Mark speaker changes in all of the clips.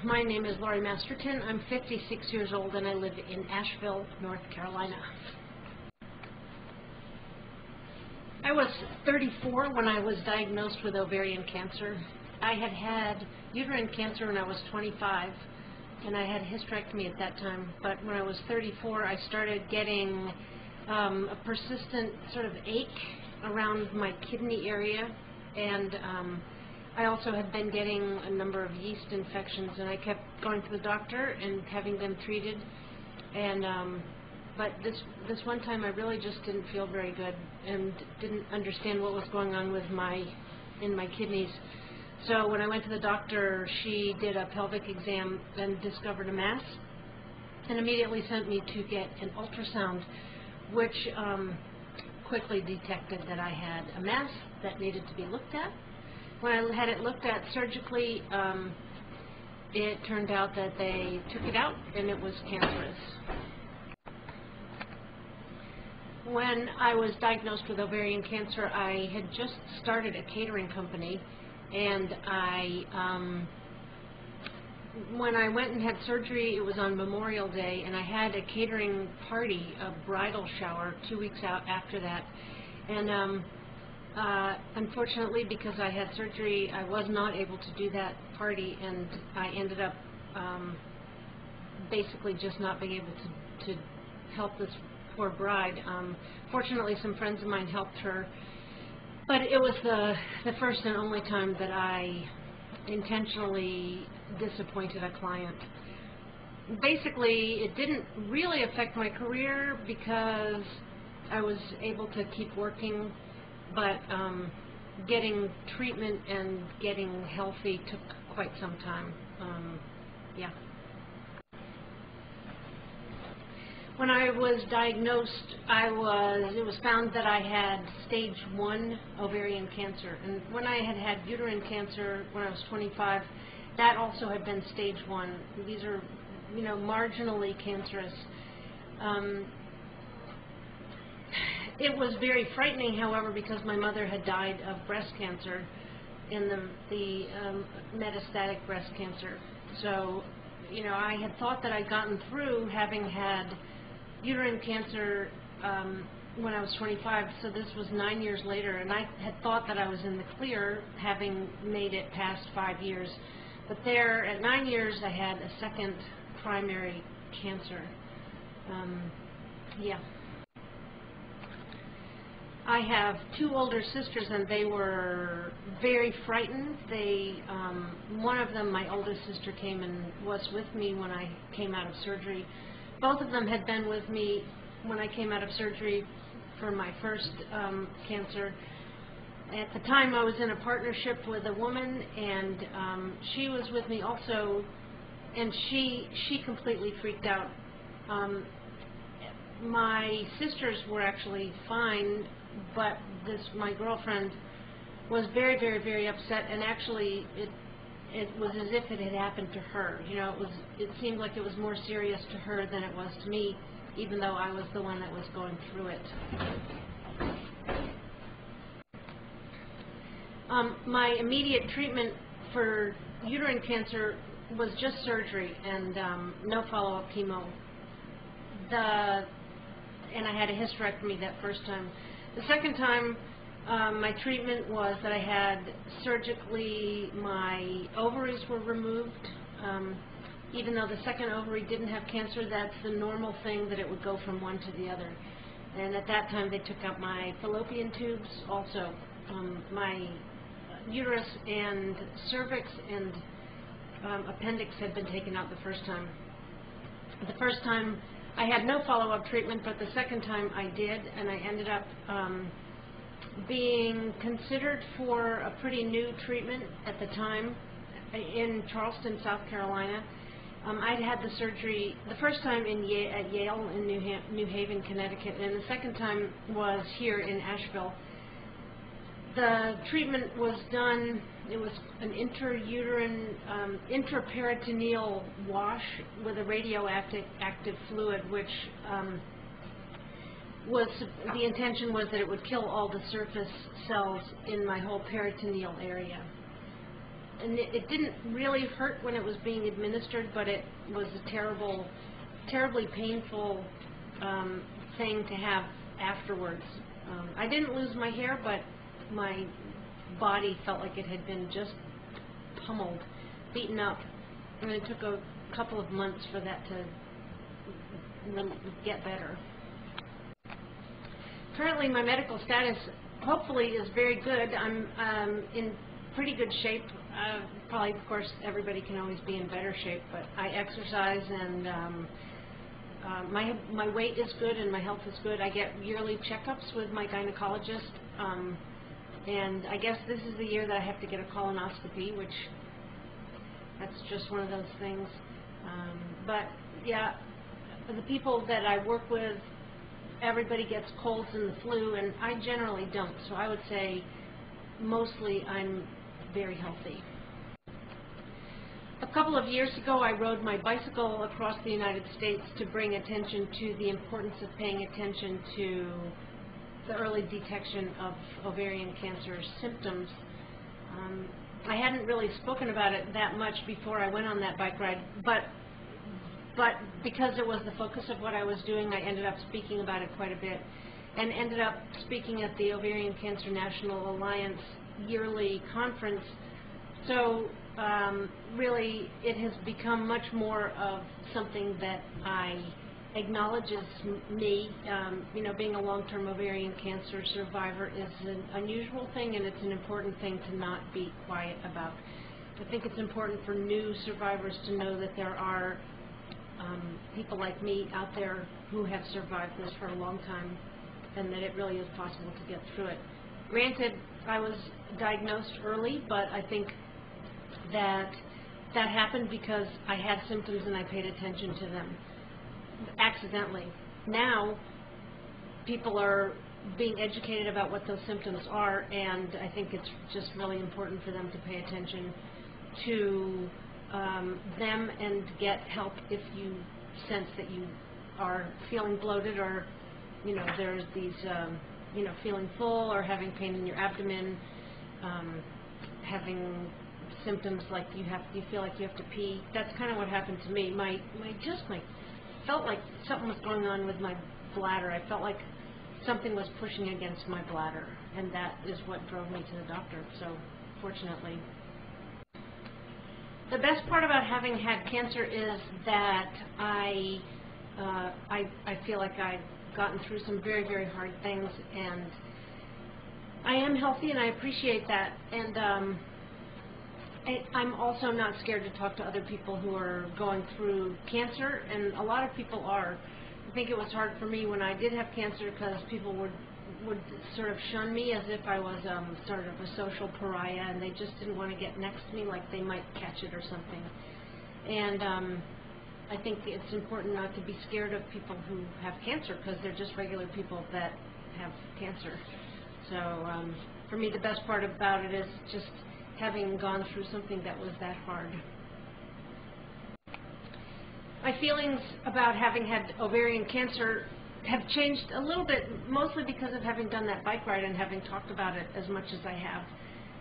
Speaker 1: My name is Laurey Masterton. I'm 56 years old and I live in Asheville, North Carolina. I was 34 when I was diagnosed with ovarian cancer. I had had uterine cancer when I was 25 and I had a hysterectomy at that time, but when I was 34 I started getting a persistent sort of ache around my kidney area, and I also had been getting a number of yeast infections, and I kept going to the doctor and having them treated. And but this one time I really just didn't feel very good and didn't understand what was going on with in my kidneys. So when I went to the doctor, she did a pelvic exam and discovered a mass, and immediately sent me to get an ultrasound, which quickly detected that I had a mass that needed to be looked at. When I had it looked at surgically, it turned out that they took it out and it was cancerous. When I was diagnosed with ovarian cancer, I had just started a catering company, and when I went and had surgery, it was on Memorial Day, and I had a catering party, a bridal shower, 2 weeks out after that. And unfortunately, because I had surgery, I was not able to do that party, and I ended up basically just not being able to help this poor bride. Fortunately, some friends of mine helped her, but it was the first and only time that I intentionally disappointed a client. Basically, it didn't really affect my career because I was able to keep working, but getting treatment and getting healthy took quite some time. Yeah. When I was diagnosed, it was found that I had stage 1 ovarian cancer, and when I had had uterine cancer when I was 25, that also had been stage 1. These are, marginally cancerous. It was very frightening, however, because my mother had died of breast cancer, in the metastatic breast cancer. So, I had thought that I'd gotten through having had uterine cancer when I was 25, so this was 9 years later, and I had thought that I was in the clear, having made it past 5 years. But there, at 9 years, I had a second primary cancer. Yeah. I have 2 older sisters, and they were very frightened. One of them, my oldest sister, came and was with me when I came out of surgery. Both of them had been with me when I came out of surgery for my first cancer. At the time, I was in a partnership with a woman, and she was with me also, and she completely freaked out. My sisters were actually fine, but my girlfriend was very, very, very upset, and actually it was as if it had happened to her. It seemed like it was more serious to her than it was to me, even though I was the one that was going through it. My immediate treatment for uterine cancer was just surgery and no follow-up chemo. And I had a hysterectomy that first time. The second time, my treatment was that I had surgically, my ovaries were removed. Even though the second ovary didn't have cancer, that's the normal thing, that it would go from one to the other. And at that time, they took out my fallopian tubes also. My uterus and cervix and appendix had been taken out the first time. The first time, I had no follow-up treatment, but the second time I did, and I ended up being considered for a pretty new treatment at the time in Charleston, South Carolina. I'd had the surgery the first time at Yale in New Haven, Connecticut, and the second time was here in Asheville. The treatment was done, it was an intrauterine, intraperitoneal wash with a radioactive fluid, which the intention was that it would kill all the surface cells in my whole peritoneal area. and it didn't really hurt when it was being administered, but it was a terribly painful thing to have afterwards. I didn't lose my hair, but my body felt like it had been just pummeled, beaten up, and it took a couple of months for that to get better. Currently, my medical status hopefully is very good. I'm in pretty good shape. Probably, of course, everybody can always be in better shape, but I exercise, and my weight is good and my health is good. I get yearly checkups with my gynecologist, and I guess this is the year that I have to get a colonoscopy, which that's just one of those things. But yeah, the people that I work with, everybody gets colds and the flu, and I generally don't. So I would say mostly I'm very healthy. A couple of years ago, I rode my bicycle across the United States to bring attention to the importance of paying attention to the early detection of ovarian cancer symptoms. I hadn't really spoken about it that much before I went on that bike ride, but because it was the focus of what I was doing, I ended up speaking about it quite a bit, and ended up speaking at the Ovarian Cancer National Alliance yearly conference. So really, it has become much more of something that I acknowledges me. You know, being a long-term ovarian cancer survivor is an unusual thing, and it's an important thing to not be quiet about. I think it's important for new survivors to know that there are people like me out there who have survived this for a long time, and that it really is possible to get through it. Granted, I was diagnosed early, but I think that happened because I had symptoms and I paid attention to them accidentally. Now, people are being educated about what those symptoms are, and I think it's just really important for them to pay attention to them and get help if you sense that you are feeling bloated, or you know, there's these you know, feeling full or having pain in your abdomen, having symptoms like you feel like you have to pee. That's kind of what happened to me. Felt like something was going on with my bladder. I felt like something was pushing against my bladder, and that is what drove me to the doctor. So, fortunately. The best part about having had cancer is that I feel like I've gotten through some very, very hard things, and I am healthy, and I appreciate that. And I'm also not scared to talk to other people who are going through cancer, and a lot of people are. I think it was hard for me when I did have cancer because people would sort of shun me as if I was sort of a social pariah, and they just didn't want to get next to me, like they might catch it or something. And I think it's important not to be scared of people who have cancer, because they're just regular people that have cancer. So for me, the best part about it is just having gone through something that was that hard. My feelings about having had ovarian cancer have changed a little bit, mostly because of having done that bike ride and having talked about it as much as I have,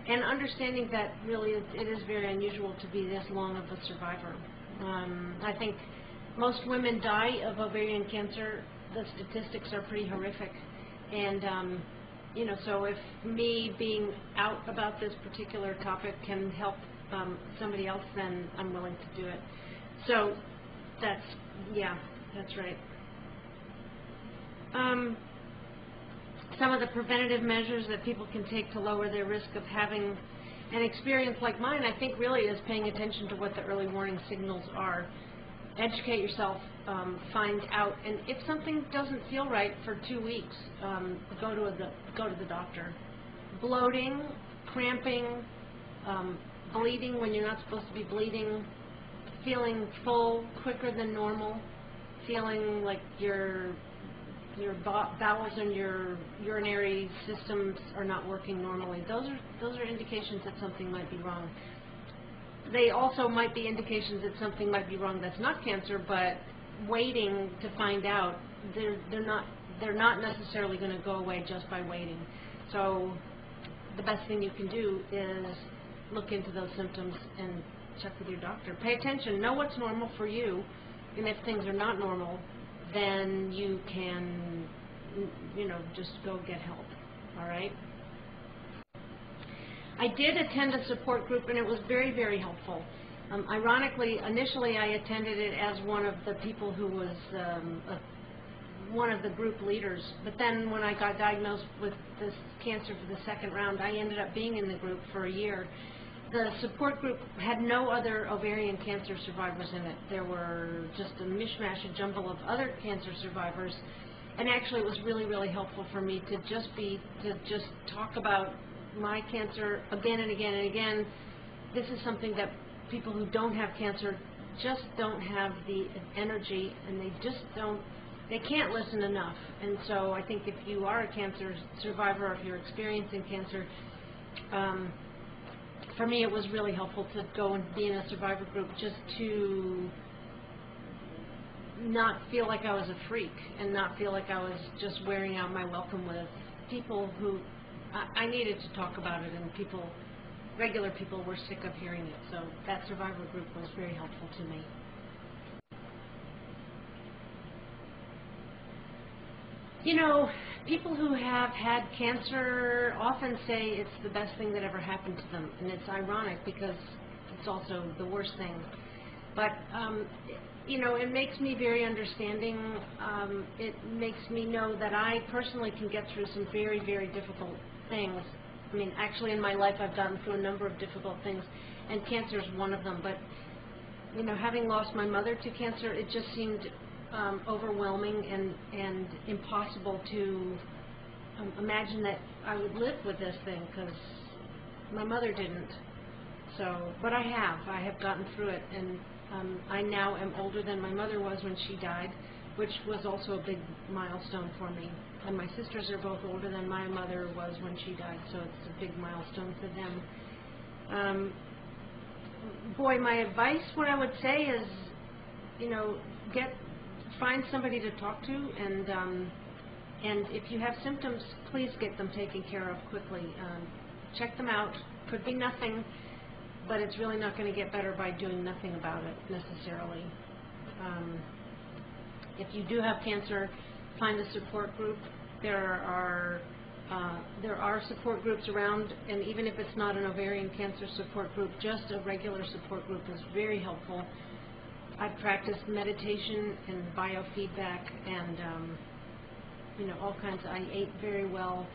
Speaker 1: and understanding that really it is very unusual to be this long of a survivor. I think most women die of ovarian cancer. The statistics are pretty horrific, and you know, so if me being out about this particular topic can help somebody else, then I'm willing to do it. So that's right. Some of the preventative measures that people can take to lower their risk of having an experience like mine, I think, really is paying attention to what the early warning signals are. Educate yourself, find out, and if something doesn't feel right for 2 weeks, go to the doctor. Bloating, cramping, bleeding when you're not supposed to be bleeding, feeling full quicker than normal, feeling like your bowels and your urinary systems are not working normally. Those are indications that something might be wrong. They also might be indications that something might be wrong that's not cancer, but waiting to find out, they're not necessarily going to go away just by waiting. So the best thing you can do is look into those symptoms and check with your doctor. Pay attention. Know what's normal for you, and if things are not normal, then you can, just go get help. All right? I did attend a support group, and it was very, very helpful. Ironically, initially I attended it as one of the people who was one of the group leaders. But then when I got diagnosed with this cancer for the second round, I ended up being in the group for a year. The support group had no other ovarian cancer survivors in it. There were just a mishmash, a jumble of other cancer survivors. And actually it was really, really helpful for me to just talk about my cancer again and again and again. This is something that people who don't have cancer just don't have the energy, and they can't listen enough. And so I think if you are a cancer survivor, or if you're experiencing cancer, for me it was really helpful to go and be in a survivor group, just to not feel like I was a freak and not feel like I was just wearing out my welcome with people who I needed to talk about it, and regular people were sick of hearing it. So that survivor group was very helpful to me. People who have had cancer often say it's the best thing that ever happened to them, and it's ironic because it's also the worst thing. But it makes me very understanding. It makes me know that I personally can get through some very, very difficult things. I mean, actually in my life I've gotten through a number of difficult things, and cancer is one of them. But, having lost my mother to cancer, it just seemed overwhelming and impossible to imagine that I would live with this thing, because my mother didn't. So, but I have gotten through it, and I now am older than my mother was when she died, which was also a big milestone for me. And my sisters are both older than my mother was when she died, so it's a big milestone for them. My advice, what I would say is, find somebody to talk to, and if you have symptoms, please get them taken care of quickly. Check them out. Could be nothing, but it's really not going to get better by doing nothing about it necessarily. If you do have cancer, find a support group. There are support groups around, and even if it's not an ovarian cancer support group, just a regular support group is very helpful. I've practiced meditation and biofeedback and all kinds. I ate very well.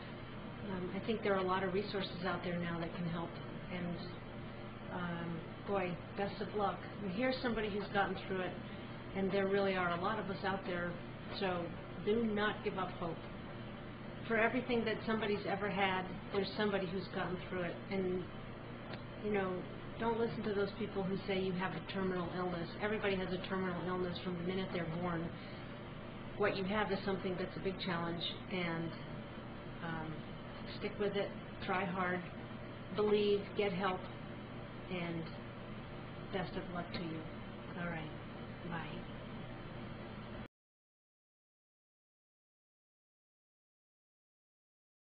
Speaker 1: I think there are a lot of resources out there now that can help. And best of luck. And here's somebody who's gotten through it, and there really are a lot of us out there. So do not give up hope. For everything that somebody's ever had, there's somebody who's gotten through it. And don't listen to those people who say you have a terminal illness. Everybody has a terminal illness from the minute they're born. What you have is something that's a big challenge, and stick with it, try hard, believe, get help, and best of luck to you. All right, bye.